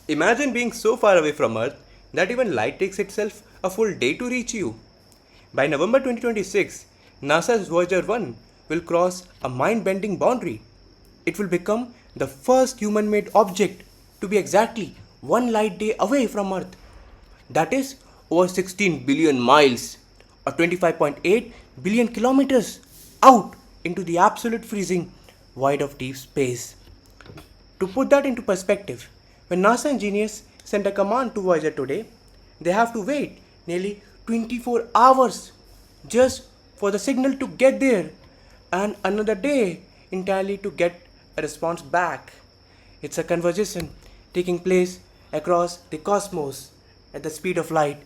Imagine being so far away from Earth that even light takes itself a full day to reach you. By November 2026, NASA's Voyager 1 will cross a mind bending boundary. It will become the first human made object to be exactly one light day away from Earth. That is over 16 billion miles or 25.8 billion kilometers out into the absolute freezing void of deep space. To put that into perspective, when NASA engineers send a command to Voyager today, they have to wait nearly 24 hours just for the signal to get there and another day entirely to get a response back. It's a conversation taking place across the cosmos at the speed of light,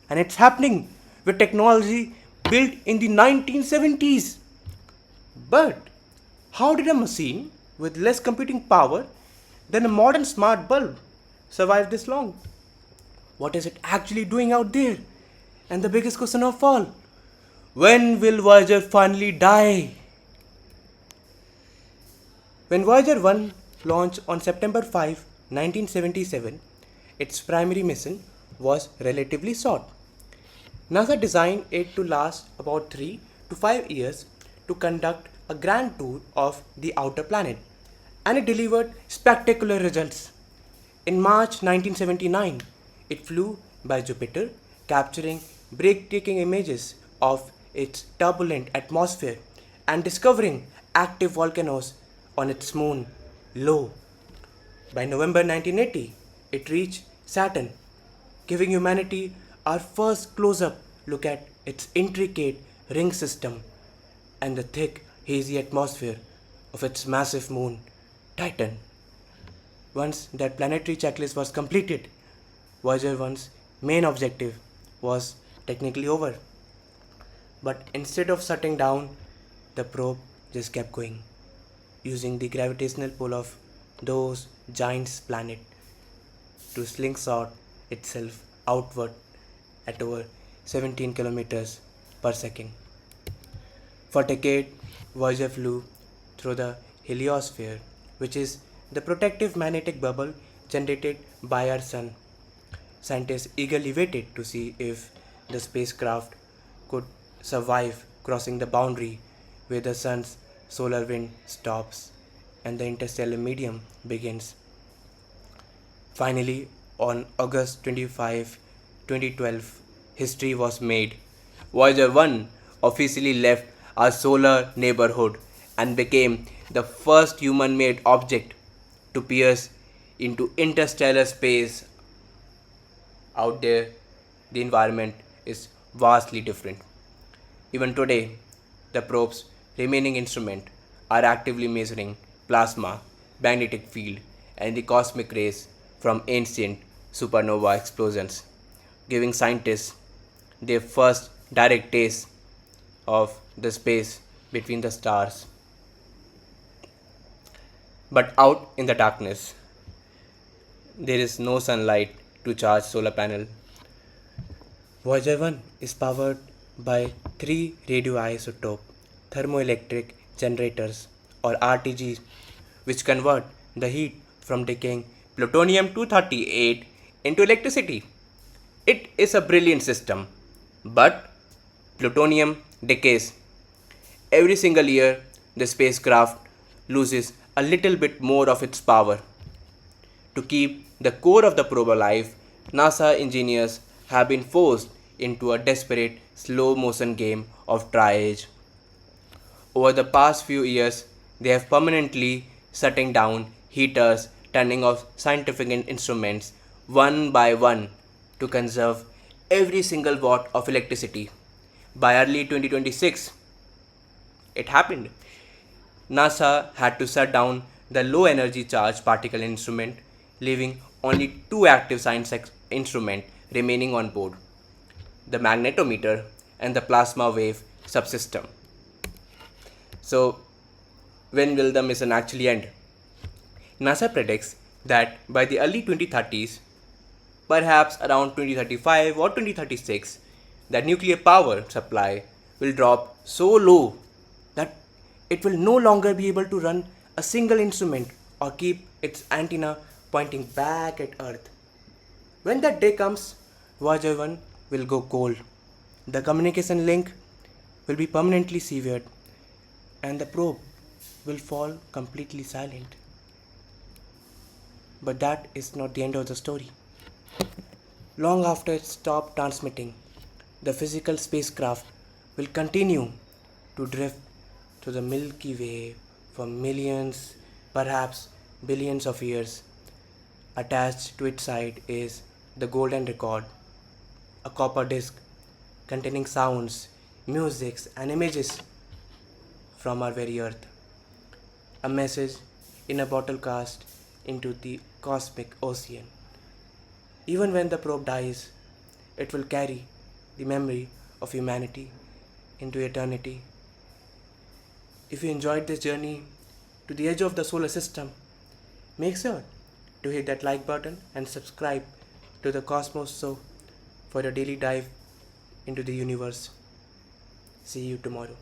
and it's happening with technology built in the 1970s. But how did a machine with less computing power than a modern smart bulb survive this long? What is it actually doing out there? And the biggest question of all, when will Voyager finally die? When Voyager 1 launched on September 5, 1977, its primary mission was relatively short. NASA designed it to last about 3 to 5 years to conduct a grand tour of the outer planet, and it delivered spectacular results. In March 1979, it flew by Jupiter, capturing breathtaking images of its turbulent atmosphere and discovering active volcanoes on its moon, Io. By November 1980, it reached Saturn, giving humanity our first close up look at its intricate ring system and the thick, hazy atmosphere of its massive moon, Titan. Once that planetary checklist was completed, Voyager 1's main objective was technically over. But instead of shutting down, the probe just kept going, using the gravitational pull of those giant planets to slingshot itself outward at over 17 kilometers per second. For decades, Voyager flew through the heliosphere, which is the protective magnetic bubble generated by our sun. Scientists eagerly waited to see if the spacecraft could survive crossing the boundary where the sun's solar wind stops and the interstellar medium begins. Finally, on August 25, 2012, history was made. Voyager 1 officially left our solar neighborhood and became the first human made object to pierce into interstellar space. Out there, the environment is vastly different. Even today, the probe's remaining instruments are actively measuring plasma, magnetic field, and the cosmic rays from ancient supernova explosions, giving scientists their first direct taste of the space between the stars. But out in the darkness, there is no sunlight to charge solar panel. Voyager 1 is powered by three radioisotope thermoelectric generators or RTGs, which convert the heat from decaying plutonium 238 into electricity. It is a brilliant system, but plutonium decays. Every single year, the spacecraft loses a little bit more of its power. To keep the core of the probe alive, NASA engineers have been forced into a desperate slow motion game of triage. Over the past few years, they have permanently shutting down heaters, turning off scientific instruments one by one to conserve every single watt of electricity. By early 2026, it happened. NASA had to shut down the low energy charged particle instrument, leaving only two active science instruments remaining on board, the magnetometer and the plasma wave subsystem. So, when will the mission actually end? NASA predicts that by the early 2030s, perhaps around 2035 or 2036, the nuclear power supply will drop so low that it will no longer be able to run a single instrument or keep its antenna pointing back at Earth. When that day comes, Voyager 1 will go cold. The communication link will be permanently severed and the probe will fall completely silent. But that is not the end of the story. Long after it stopped transmitting, the physical spacecraft will continue to drift through the Milky Way for millions, perhaps billions of years. Attached to its side is the golden record, a copper disc containing sounds, musics, and images from our very earth. A message in a bottle cast into the cosmic ocean. Even when the probe dies, it will carry the memory of humanity into eternity. If you enjoyed this journey to the edge of the solar system, make sure to hit that like button and subscribe to the Cosmos Show for a daily dive into the universe. See you tomorrow.